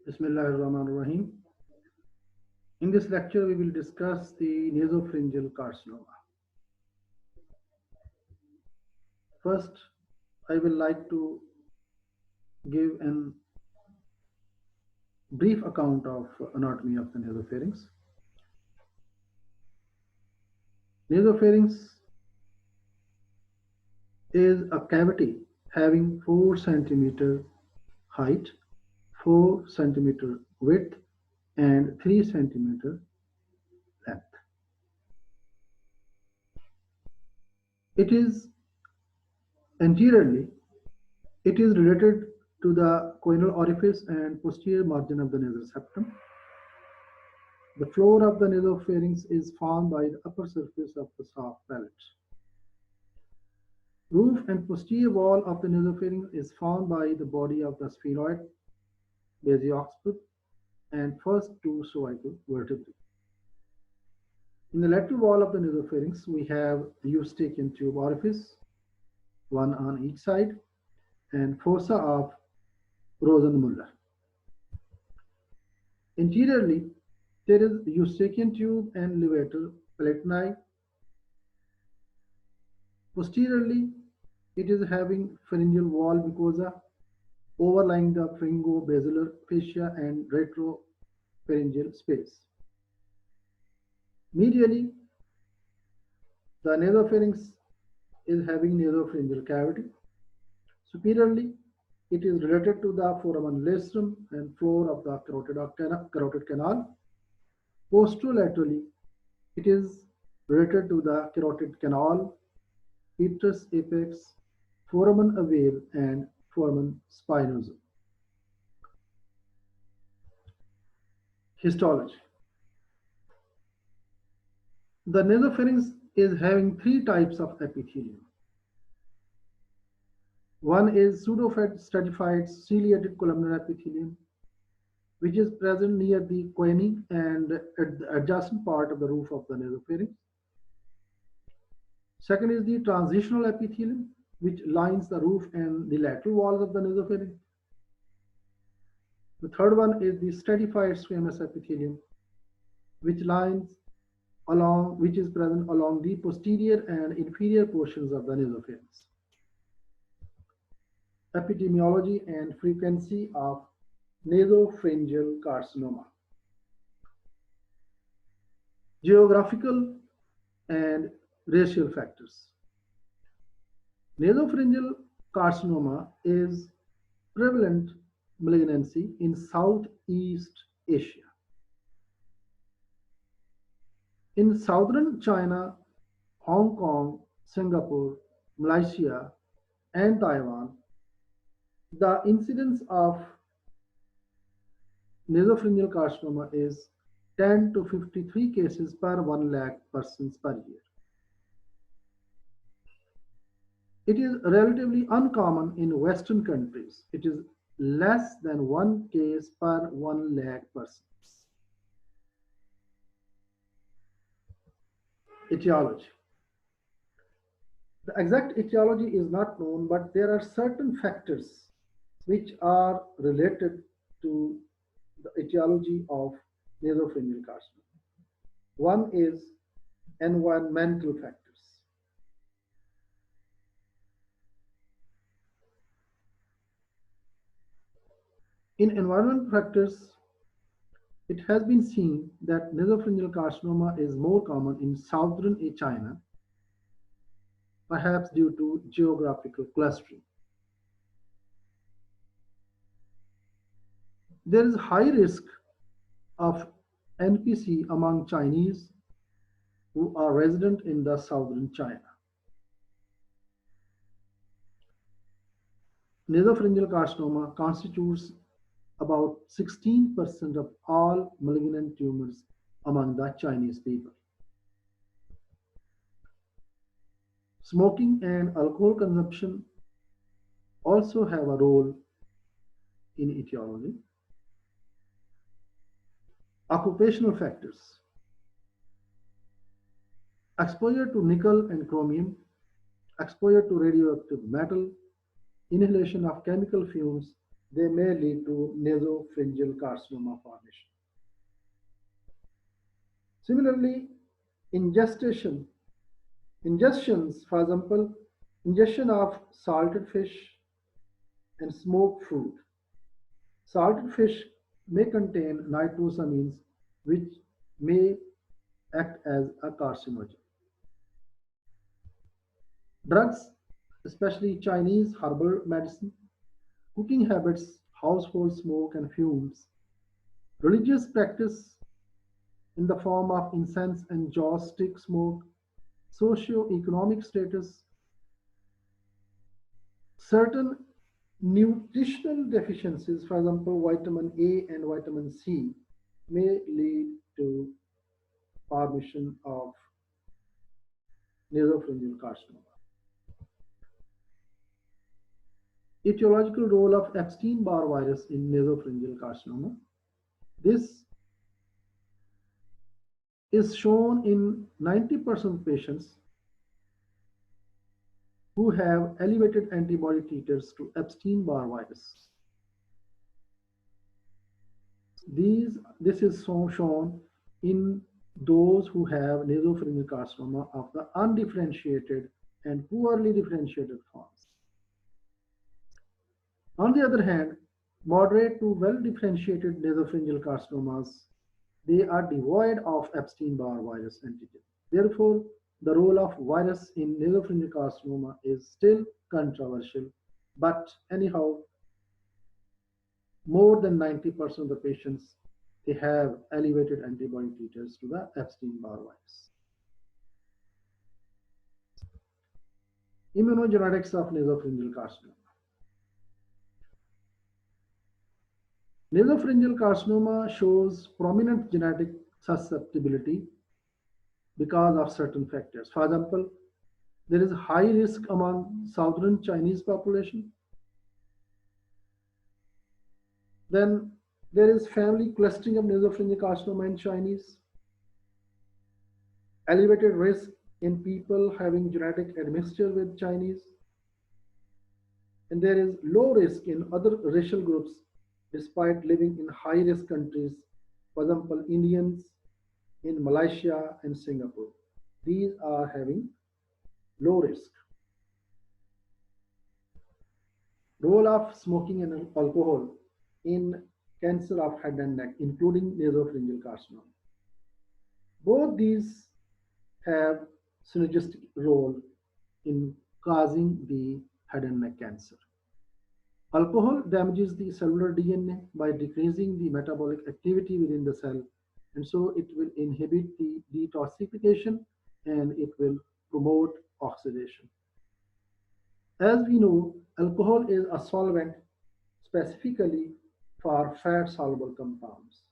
Bismillahirrahmanirrahim. In this lecture, we will discuss the nasopharyngeal carcinoma. First, I will like to give a brief account of anatomy of the nasopharynx. Nasopharynx is a cavity having 4 centimeter height, 4 centimeter width, and 3 centimeter length. It is anteriorly, it is related to the choanal orifice and posterior margin of the nasal septum. The floor of the nasopharynx is formed by the upper surface of the soft palate. Roof and posterior wall of the nasopharynx is formed by the body of the sphenoid, basio-occiput, and first two cervical vertebrae. In the lateral wall of the nasopharynx, we have eustachian tube orifice, one on each side, and fossa of Rosenmuller. Interiorly, there is eustachian tube and levator palatini. Posteriorly, it is having pharyngeal wall mucosa overlying the pharyngobasilar fascia and retropharyngeal space. Medially, the nasopharynx is having nasopharyngeal cavity. Superiorly, it is related to the foramen lacerum and floor of the carotid canal. Posterolaterally, it is related to the carotid canal, petrous apex, foramen ovale, and foramen spinosum. Histology. The nasopharynx is having 3 types of epithelium. One is pseudo-stratified ciliated columnar epithelium, which is present near the choanae and at the adjacent part of the roof of the nasopharynx. Second is the transitional epithelium, which lines the roof and the lateral walls of the nasopharynx. The third one is the stratified squamous epithelium, which is present along the posterior and inferior portions of the nasopharynx. Epidemiology and frequency of nasopharyngeal carcinoma. Geographical and racial factors. Nasopharyngeal carcinoma is prevalent malignancy in Southeast Asia. In southern China, Hong Kong, Singapore, Malaysia, and Taiwan, the incidence of nasopharyngeal carcinoma is 10 to 53 cases per 1 lakh persons per year. It is relatively uncommon in Western countries. It is less than 1 case per 1 lakh persons. Etiology. The exact etiology is not known, but there are certain factors which are related to the etiology of nasopharyngeal carcinoma. One is environmental factors. In environmental factors, it has been seen that nasopharyngeal carcinoma is more common in southern China, perhaps due to geographical clustering. There is high risk of NPC among Chinese who are resident in the southern China. Nasopharyngeal carcinoma constitutes about 16% of all malignant tumors among the Chinese people. Smoking and alcohol consumption also have a role in etiology. Occupational factors. Exposure to nickel and chromium, exposure to radioactive metal, inhalation of chemical fumes, they may lead to nasopharyngeal carcinoma formation. Similarly, ingestion, ingestions, for example, ingestion of salted fish and smoked food. Salted fish may contain nitrosamines, which may act as a carcinogen. Drugs, especially Chinese herbal medicine, cooking habits, household smoke and fumes, religious practice in the form of incense and joss stick smoke, socio-economic status, certain nutritional deficiencies, for example, vitamin A and vitamin C, may lead to formation of nasopharyngeal carcinoma. Etiological role of Epstein-Barr virus in nasopharyngeal carcinoma. This is shown in 90% of patients who have elevated antibody titers to Epstein-Barr virus. This is shown in those who have nasopharyngeal carcinoma of the undifferentiated and poorly differentiated forms. On the other hand, moderate to well-differentiated nasopharyngeal carcinomas, they are devoid of Epstein-Barr virus antigen. Therefore, the role of virus in nasopharyngeal carcinoma is still controversial, but anyhow, more than 90% of the patients, they have elevated antibody titers to the Epstein-Barr virus. Immunogenetics of nasopharyngeal carcinoma. Nasopharyngeal carcinoma shows prominent genetic susceptibility because of certain factors. For example, there is high risk among southern Chinese population. Then there is family clustering of nasopharyngeal carcinoma in Chinese. Elevated risk in people having genetic admixture with Chinese. And there is low risk in other racial groups despite living in high risk countries, for example, Indians in Malaysia and Singapore. These are having low risk. Role of smoking and alcohol in cancer of head and neck, including nasopharyngeal carcinoma. Both these have synergistic role in causing the head and neck cancer. Alcohol damages the cellular DNA by decreasing the metabolic activity within the cell, and so it will inhibit the detoxification and it will promote oxidation. As we know, alcohol is a solvent specifically for fat-soluble compounds.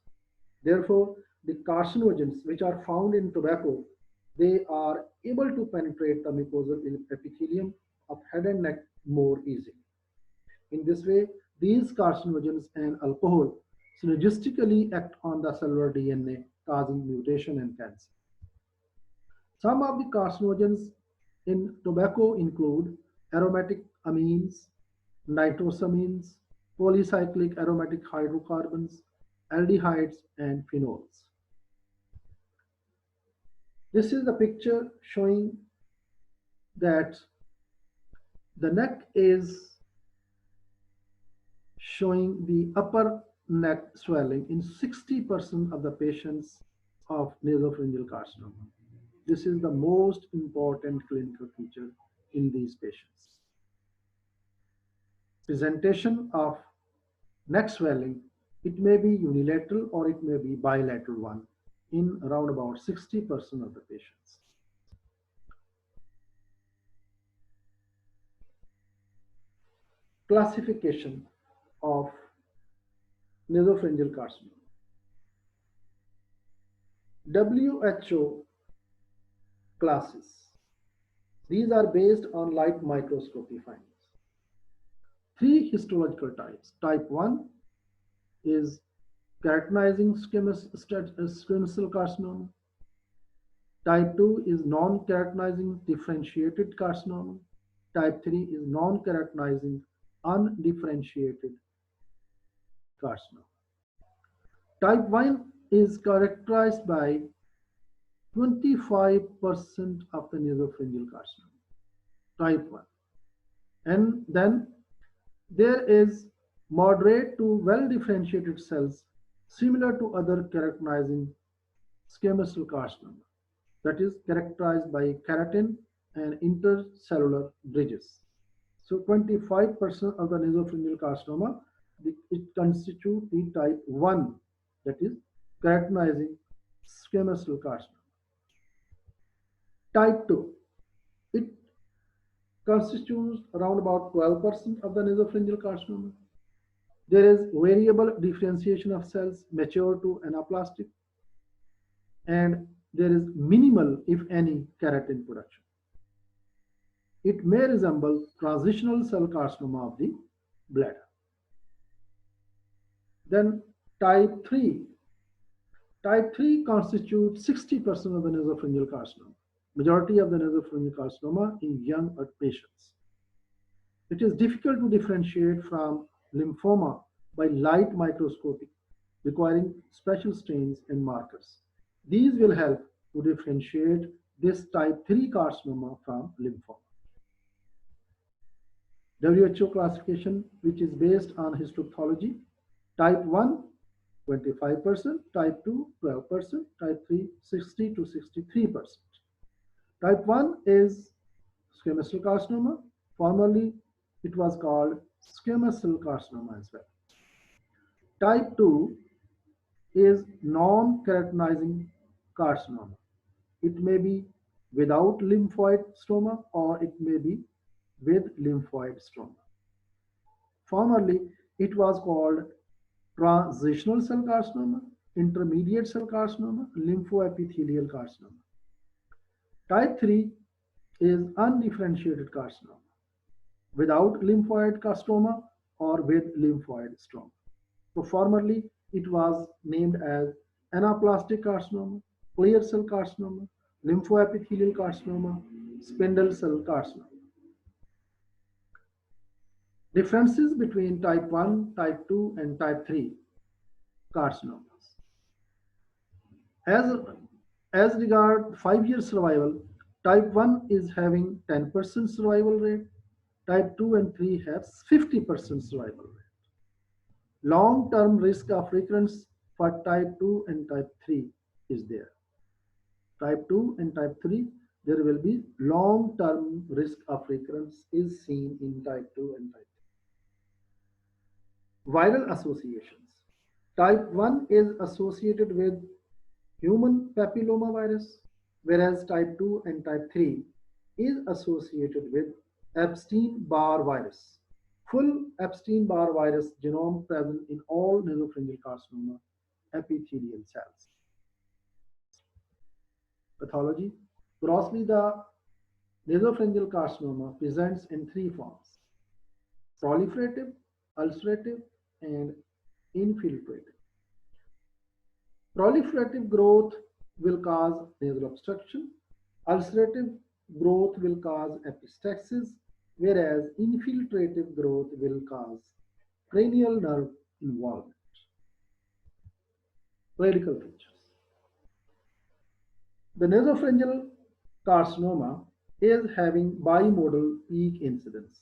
Therefore, the carcinogens which are found in tobacco, they are able to penetrate the mucosal epithelium of head and neck more easily. In this way, these carcinogens and alcohol synergistically act on the cellular DNA, causing mutation and cancer. Some of the carcinogens in tobacco include aromatic amines, nitrosamines, polycyclic aromatic hydrocarbons, aldehydes, and phenols. This is the picture showing that the neck is showing the upper neck swelling in 60% of the patients of nasopharyngeal carcinoma. This is the most important clinical feature in these patients. Presentation of neck swelling, it may be unilateral or it may be bilateral one in around about 60% of the patients. Classification of nasopharyngeal carcinoma. WHO classes. These are based on light microscopy findings. Three histological types. Type 1 is keratinizing squamous cell carcinoma. Type 2 is non-keratinizing differentiated carcinoma. Type 3 is non-keratinizing undifferentiated carcinoma. Type 1 is characterized by 25% of the nasopharyngeal carcinoma. Type 1. And then there is moderate to well differentiated cells similar to other keratinizing squamous cell carcinoma, that is characterized by keratin and intercellular bridges. So 25% of the nasopharyngeal carcinoma, it constitutes the type 1, that is keratinizing squamous cell carcinoma. Type 2, it constitutes around about 12% of the nasopharyngeal carcinoma. There is variable differentiation of cells mature to anaplastic, and there is minimal, if any, keratin production. It may resemble transitional cell carcinoma of the bladder. Then type 3. Type 3 constitutes 60% of the nasopharyngeal carcinoma, majority of the nasopharyngeal carcinoma in young patients. It is difficult to differentiate from lymphoma by light microscopy, requiring special stains and markers. These will help to differentiate this type 3 carcinoma from lymphoma. WHO classification, which is based on histopathology: type 1, 25%, type 2, 12%, type 3, 60 to 63%. Type 1 is squamous cell carcinoma. Formerly, it was called squamous cell carcinoma as well. Type 2 is non-keratinizing carcinoma. It may be without lymphoid stroma or it may be with lymphoid stroma. Formerly, it was called transitional cell carcinoma, intermediate cell carcinoma, lymphoepithelial carcinoma. Type 3 is undifferentiated carcinoma without lymphoid stroma or with lymphoid stroma. So formerly, it was named as anaplastic carcinoma, clear cell carcinoma, lymphoepithelial carcinoma, spindle cell carcinoma. Differences between type 1, type 2, and type 3 carcinomas. As regard 5-year survival, type 1 is having 10% survival rate, type 2 and 3 have 50% survival rate. Long-term risk of recurrence for type 2 and type 3 is there. Type 2 and type 3, there will be long-term risk of recurrence is seen in type 2 and type 3. Viral associations. Type 1 is associated with human papillomavirus, whereas type 2 and type 3 is associated with Epstein-Barr virus. Full Epstein-Barr virus genome present in all nasopharyngeal carcinoma epithelial cells. Pathology. Grossly, the nasopharyngeal carcinoma presents in 3 forms: proliferative, ulcerative, and infiltrative. Proliferative growth will cause nasal obstruction. Ulcerative growth will cause epistaxis, whereas infiltrative growth will cause cranial nerve involvement. Clinical features. The nasopharyngeal carcinoma is having bimodal peak incidence.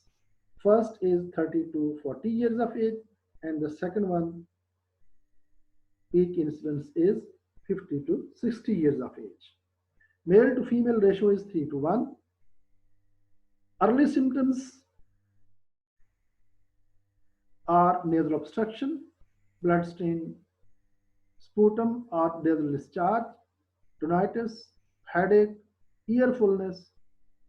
First is 30 to 40 years of age, and the second one peak incidence is 50 to 60 years of age. Male to female ratio is 3 to 1. Early symptoms are nasal obstruction, blood stain sputum or nasal discharge, tinnitus, headache, ear fullness,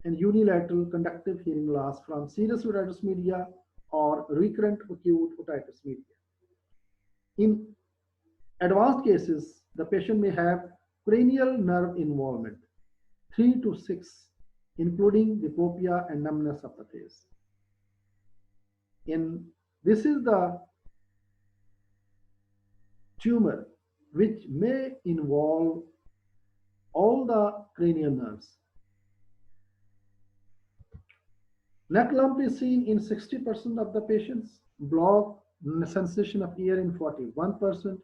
and unilateral conductive hearing loss from serous otitis media or recurrent acute otitis media. In advanced cases, the patient may have cranial nerve involvement, 3 to 6, including diplopia and numbness of the face. This is the tumor which may involve all the cranial nerves. Neck lump is seen in 60% of the patients, block sensation of ear in 41%,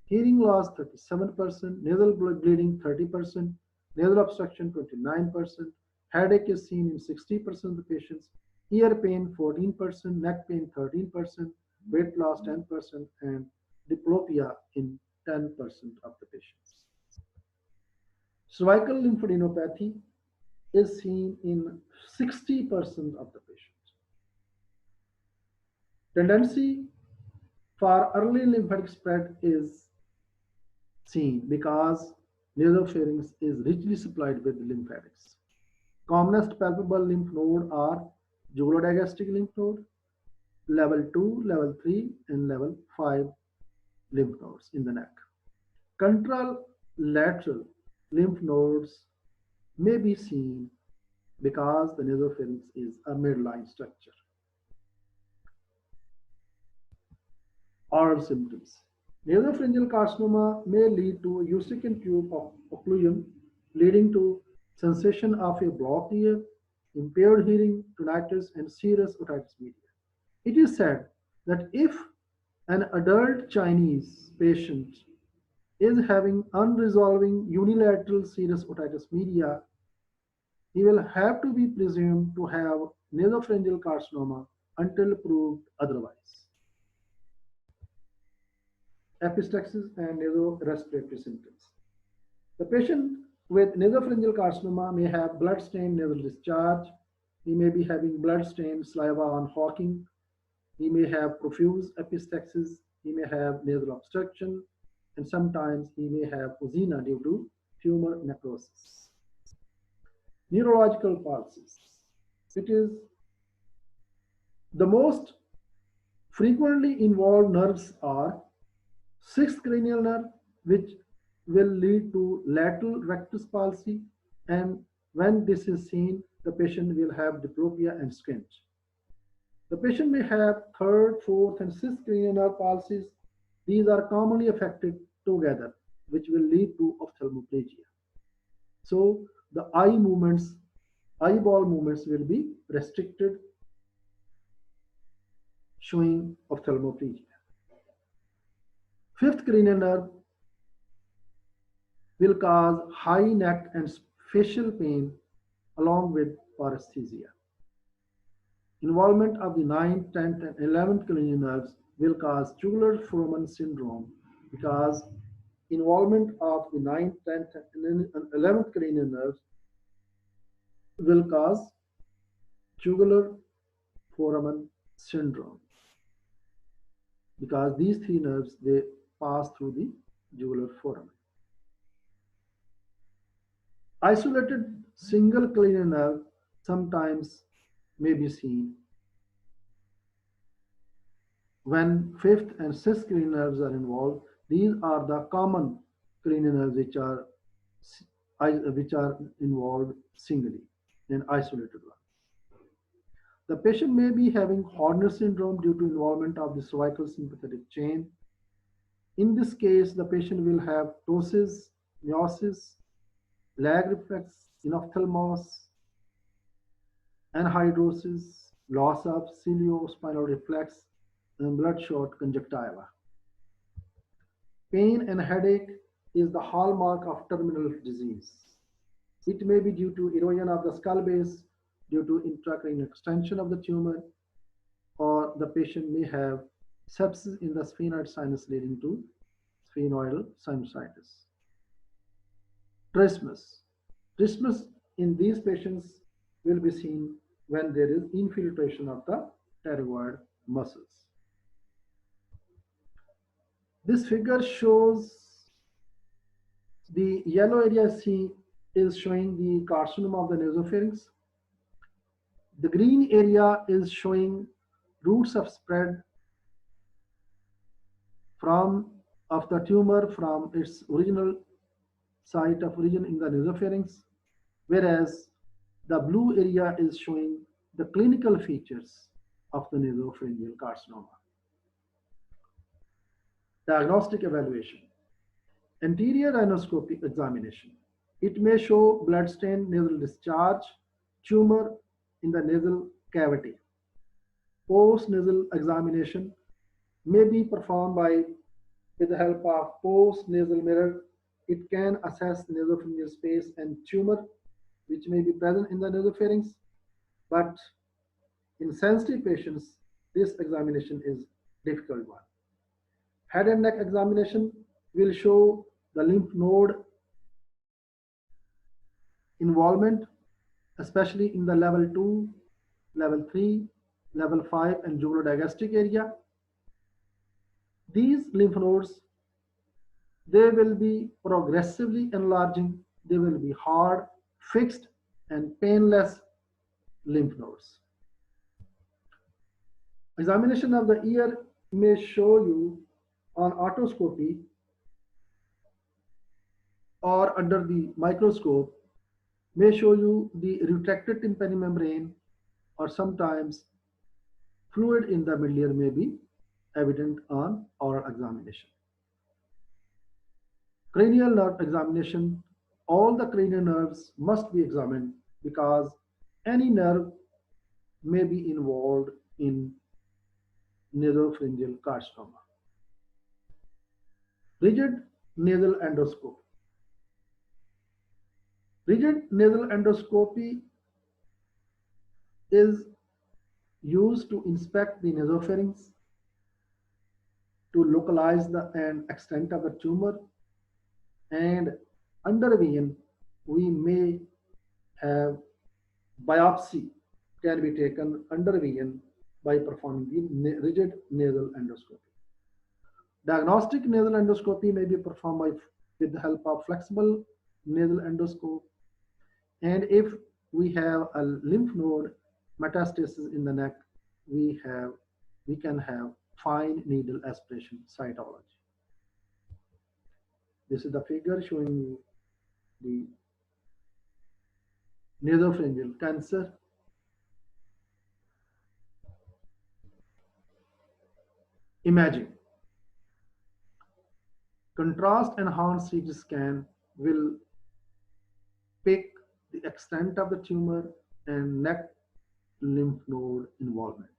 hearing loss 37%, nasal bleeding 30%, nasal obstruction 29%, headache is seen in 60% of the patients, ear pain 14%, neck pain 13%, weight loss 10%, and diplopia in 10% of the patients. Cervical lymphadenopathy is seen in 60% of the patients. Tendency for early lymphatic spread is seen because nasopharynx is richly supplied with lymphatics. Commonest palpable lymph node are jugulodigastric lymph node, level 2, level 3, and level 5 lymph nodes in the neck. Contralateral lymph nodes may be seen because the nasopharynx is a midline structure. Oral symptoms. Nasopharyngeal carcinoma may lead to Eustachian tube occlusion, leading to sensation of a blocked ear, impaired hearing, tinnitus, and serous otitis media. It is said that if an adult Chinese patient is having unresolving unilateral serous otitis media, he will have to be presumed to have nasopharyngeal carcinoma until proved otherwise. Epistaxis and nasorespiratory symptoms. The patient with nasopharyngeal carcinoma may have blood-stained nasal discharge. He may be having blood-stained saliva on hawking. He may have profuse epistaxis. He may have nasal obstruction. And sometimes he may have oozina due to tumor necrosis. Neurological palsies. It is the most frequently involved nerves are sixth cranial nerve, which will lead to lateral rectus palsy, and when this is seen, the patient will have diplopia and squint. The patient may have third, fourth, and sixth cranial nerve palsies. These are commonly affected together, which will lead to ophthalmoplegia. So the eyeball movements will be restricted, showing ophthalmoplegia. Fifth cranial nerve will cause high neck and facial pain along with paresthesia. Involvement of the 9th, 10th, and 11th cranial nerves will cause jugular Fuhrmann syndrome because involvement of the 9th, 10th, and 11th cranial nerves will cause jugular Fuhrmann syndrome because these three nerves, they pass through the jugular foramen. Isolated single cranial nerve sometimes may be seen when fifth and sixth cranial nerves are involved. These are the common cranial nerves which are involved singly and isolated ones. The patient may be having Horner syndrome due to involvement of the cervical sympathetic chain. In this case, the patient will have ptosis, meiosis, lag reflex, enophthalmos, anhidrosis, loss of ciliospinal reflex, and bloodshot conjunctiva. Pain and headache is the hallmark of terminal disease. It may be due to erosion of the skull base, due to intracranial extension of the tumor, or the patient may have sepsis in the sphenoid sinus leading to sphenoidal sinusitis. Trismus. Trismus in these patients will be seen when there is infiltration of the pterygoid muscles. This figure shows the yellow area is showing the carcinoma of the nasopharynx. The green area is showing roots of spread of the tumor from its original site of origin in the nasopharynx, whereas the blue area is showing the clinical features of the nasopharyngeal carcinoma. Diagnostic evaluation. Anterior rhinoscopic examination. It may show bloodstained nasal discharge, tumor in the nasal cavity. Post-nasal examination may be performed by with the help of post-nasal mirror. It can assess nasopharyngeal space and tumor which may be present in the nasopharynx, but in sensitive patients, this examination is difficult one. Head and neck examination will show the lymph node involvement, especially in the level 2, level 3, level 5, and jugular-digastric area. These lymph nodes, they will be progressively enlarging. They will be hard, fixed, and painless lymph nodes. Examination of the ear may show you on otoscopy or under the microscope, may show you the retracted tympanic membrane, or sometimes fluid in the middle ear may be evident on oral examination. Cranial nerve examination, all the cranial nerves must be examined because any nerve may be involved in nasopharyngeal carcinoma. Rigid nasal endoscopy. Rigid nasal endoscopy is used to inspect the nasopharynx, to localize the and extent of the tumor, and under vein we may have biopsy can be taken under vein by performing the rigid nasal endoscopy. Diagnostic nasal endoscopy may be performed with the help of flexible nasal endoscope, and if we have a lymph node metastasis in the neck, we can have fine needle aspiration cytology. This is the figure showing you the nasopharyngeal cancer. Imaging. Contrast enhanced CT scan will pick the extent of the tumor and neck lymph node involvement.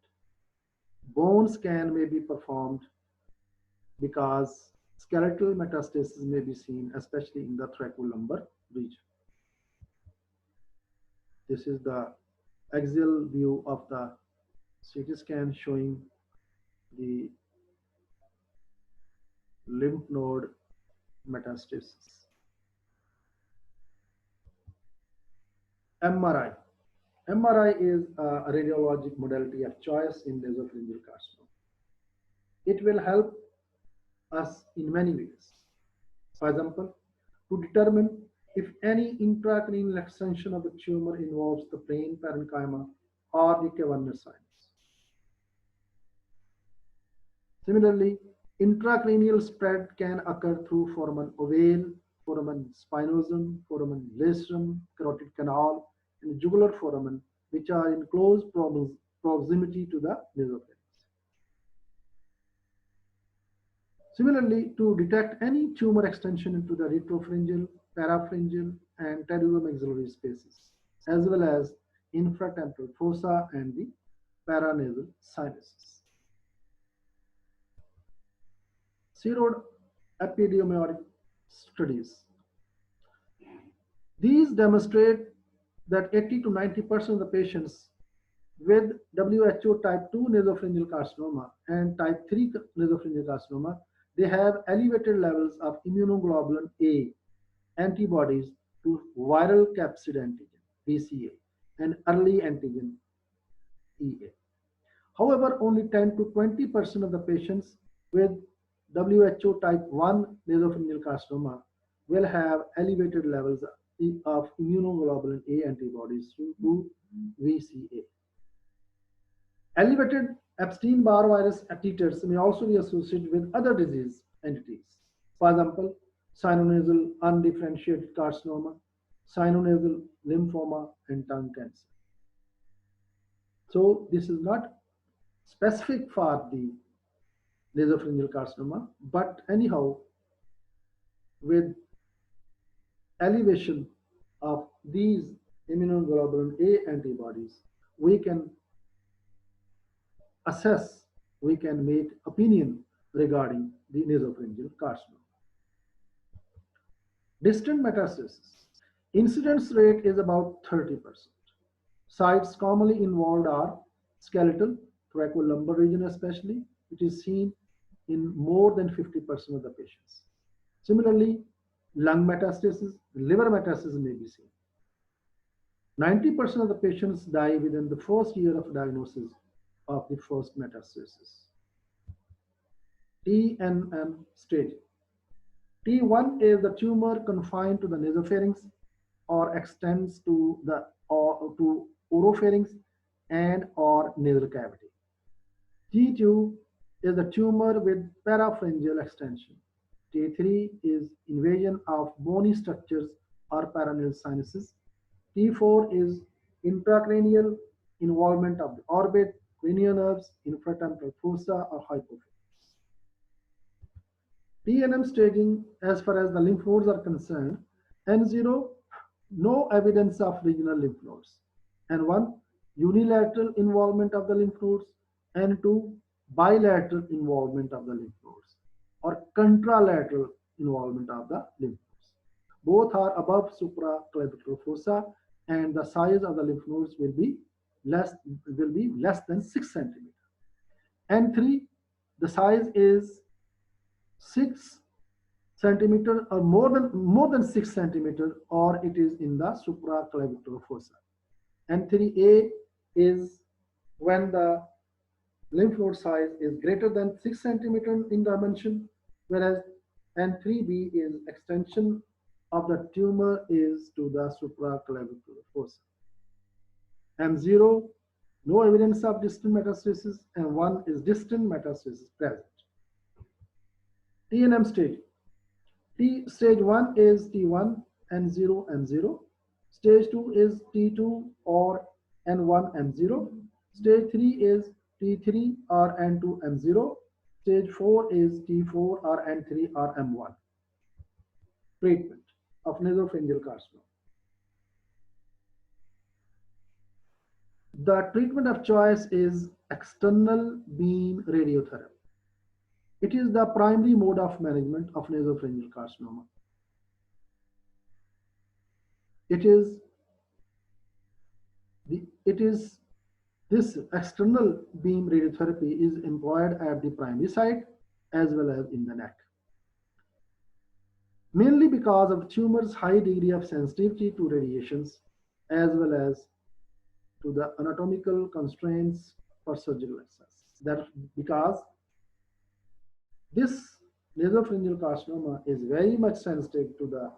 Bone scan may be performed because skeletal metastasis may be seen, especially in the thoracolumbar region. This is the axial view of the CT scan showing the lymph node metastasis. MRI. MRI is a radiologic modality of choice in nasopharyngeal carcinoma. It will help us in many ways. For example, to determine if any intracranial extension of the tumor involves the plain parenchyma or the cavernous sinus. Similarly, intracranial spread can occur through foramen ovale, foramen spinosum, foramen lacerum, carotid canal, and jugular foramen, which are in close proximity to the nasopharynx. Similarly, to detect any tumor extension into the retropharyngeal, parapharyngeal, and pterygomaxillary spaces, as well as infratemporal fossa and the paranasal sinuses. Pseudo-epidemiologic studies. These demonstrate that 80 to 90% of the patients with WHO type 2 nasopharyngeal carcinoma and type 3 nasopharyngeal carcinoma, they have elevated levels of immunoglobulin A antibodies to viral capsid antigen, VCA, and early antigen, EA. However, only 10 to 20% of the patients with WHO type 1 nasopharyngeal carcinoma will have elevated levels of immunoglobulin A antibodies to VCA. Elevated Epstein-Barr virus titers may also be associated with other disease entities. For example, sinonasal undifferentiated carcinoma, sinonasal lymphoma, and tongue cancer. So this is not specific for the nasopharyngeal carcinoma, but anyhow, with elevation of these immunoglobulin A antibodies, we can assess, we can make opinion regarding the nasopharyngeal carcinoma. Distant metastasis. Incidence rate is about 30%. Sites commonly involved are skeletal, thoracolumbar region especially. It is seen in more than 50% of the patients. Similarly, lung metastasis, liver metastasis may be seen. 90% of the patients die within the first year of diagnosis of the first metastasis. TNM stage. T1 is the tumor confined to the nasopharynx or extends to the to oropharynx and or nasal cavity. T2 is the tumor with parapharyngeal extension. T3 is invasion of bony structures or paranasal sinuses. T4 is intracranial involvement of the orbit, cranial nerves, infratemporal fossa, or hypophysis. TNM staging, as far as the lymph nodes are concerned, N0, no evidence of regional lymph nodes. N1, unilateral involvement of the lymph nodes. N2, bilateral involvement of the lymph nodes or contralateral involvement of the lymph nodes. Both are above supraclavicular fossa and the size of the lymph nodes will be less than 6 centimeters. N3, the size is 6 centimeter or more than 6 centimeter, or it is in the supraclavicular fossa. N3A is when the lymph node size is greater than 6 centimeter in dimension, whereas N3B is extension of the tumor is to the supraclavicular fossa. M0, no evidence of distant metastasis, and 1 is distant metastasis present. TNM stage. Stage 1 is T1, N0, M0. Stage 2 is T2 or N1, M0. Stage 3 is T3 or N2, M0. Stage 4 is T4 or N3 or M1. Treatment of nasopharyngeal carcinoma. The treatment of choice is external beam radiotherapy. It is the primary mode of management of nasopharyngeal carcinoma. This external beam radiotherapy is employed at the primary site as well as in the neck. Mainly because of tumor's high degree of sensitivity to radiations as well as to the anatomical constraints for surgical access. That because this nasopharyngeal carcinoma is very much sensitive to the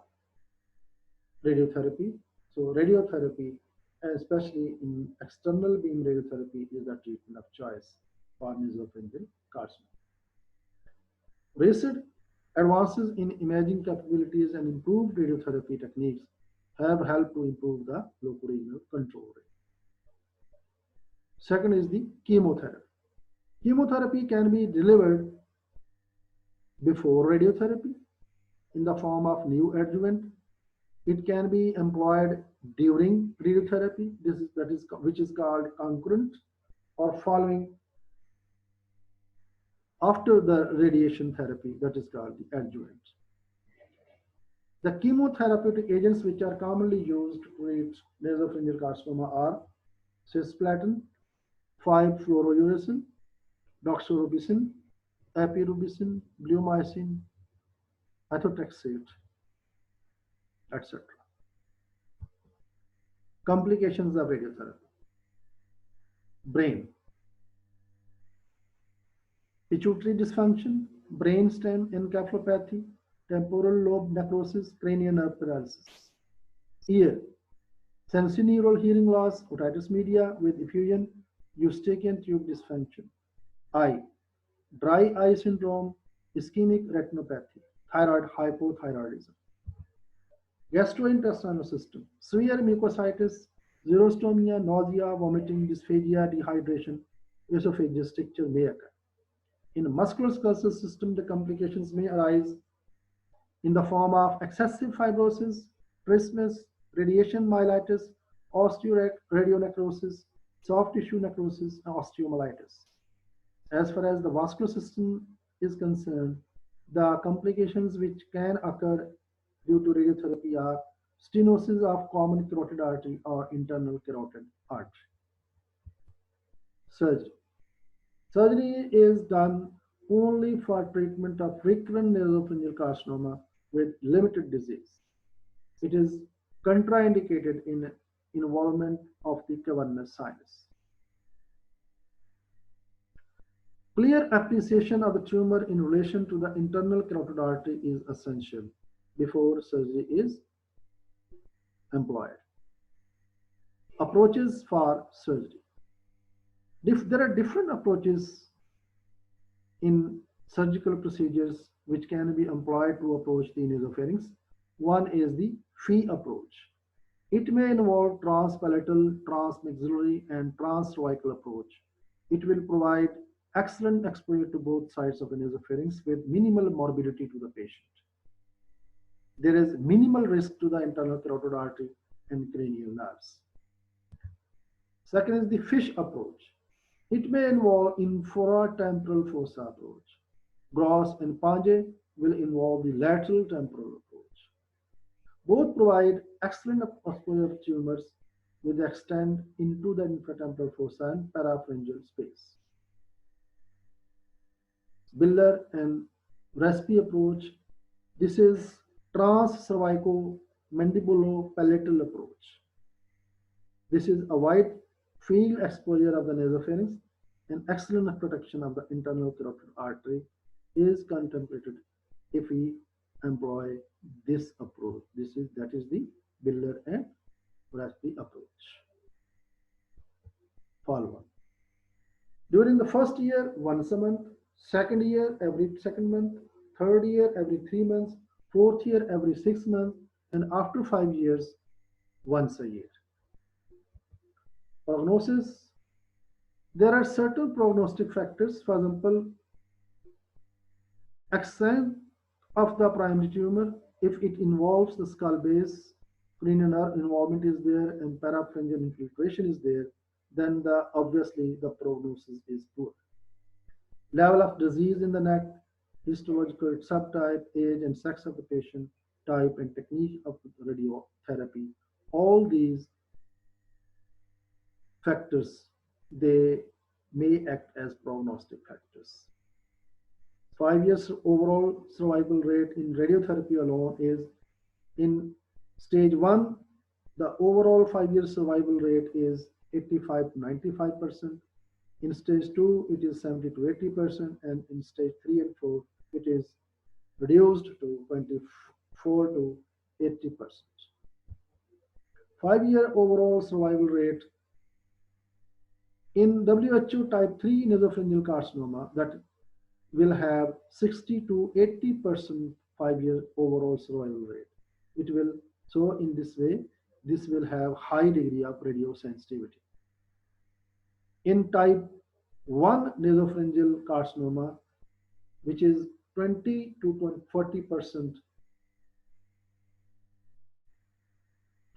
radiotherapy. So radiotherapy, especially in external beam radiotherapy, is the treatment of choice for nasopharyngeal carcinoma. Recent advances in imaging capabilities and improved radiotherapy techniques have helped to improve the locoregional control rate. Second is the chemotherapy. Chemotherapy can be delivered before radiotherapy in the form of neoadjuvant. It can be employed during radiotherapy, which is called concurrent, or following after the radiation therapy, that is called the adjuvant. The chemotherapeutic agents which are commonly used to treat nasopharyngeal carcinoma are cisplatin, 5-fluorouracil, doxorubicin, epirubicin, bleomycin, methotrexate, etc. Complications of radiotherapy. Brain. Pituitary dysfunction, brainstem encephalopathy, temporal lobe necrosis, cranial nerve paralysis. Ear. Sensorineural hearing loss, otitis media with effusion, eustachian tube dysfunction. Eye. Dry eye syndrome, ischemic retinopathy, thyroid hypothyroidism. Gastrointestinal system, severe mucositis, xerostomia, nausea, vomiting, dysphagia, dehydration, esophageal stricture may occur. In the musculoskeletal system, the complications may arise in the form of excessive fibrosis, trismus, radiation myelitis, osteoradionecrosis, soft tissue necrosis, and osteomyelitis. As far as the vascular system is concerned, the complications which can occur due to radiotherapy are stenosis of common carotid artery or internal carotid artery. Surgery. Surgery is done only for treatment of recurrent nasopharyngeal carcinoma with limited disease. It is contraindicated in involvement of the cavernous sinus. Clear appreciation of the tumor in relation to the internal carotid artery is essential before surgery is employed. Approaches for surgery. There are different approaches in surgical procedures which can be employed to approach the nasopharynx. One is the FEE approach. It may involve transpalatal, transmaxillary, and transcervical approach. It will provide excellent exposure to both sides of the nasopharynx with minimal morbidity to the patient. There is minimal risk to the internal carotid artery and cranial nerves. Second is the FISH approach. It may involve infratemporal fossa approach. Gross and Pange will involve the lateral temporal approach. Both provide excellent exposure of tumors which extend into the infratemporal fossa and parapharyngeal space. Biller and Raspe approach. This is transcervico-mandibulo-palatal approach. This is a wide field exposure of the nasopharynx and excellent protection of the internal carotid artery is contemplated if we employ this approach. That is the Biller and Raspe approach. Follow-on. During the first year, once a month, second year, every second month, third year, every 3 months, fourth year, every 6 months, and after 5 years, once a year. Prognosis. There are certain prognostic factors. For example, extent of the primary tumor. If it involves the skull base, cranial nerve involvement is there, and parapharyngeal infiltration is there, then obviously the prognosis is poor. Level of disease in the neck, histological subtype, age and sex of the patient, type and technique of radiotherapy, all these factors, they may act as prognostic factors. 5 years overall survival rate in radiotherapy alone is in stage 1, the overall 5-year survival rate is 85 to 95%. In stage 2, it is 70 to 80%, and in stage 3 and 4, it is reduced to 24 to 80%. 5-year overall survival rate in WHO type 3 nasopharyngeal carcinoma, that will have 60 to 80% 5-year overall survival rate. It will, so in this way, this will have high degree of radiosensitivity. In type 1 nasopharyngeal carcinoma, which is 20 to 40%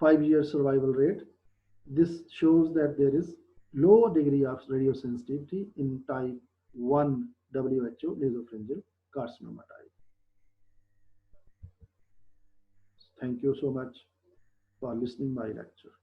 5-year survival rate, this shows that there is low degree of radiosensitivity in type 1 WHO nasopharyngeal carcinoma type. Thank you so much for listening my lecture.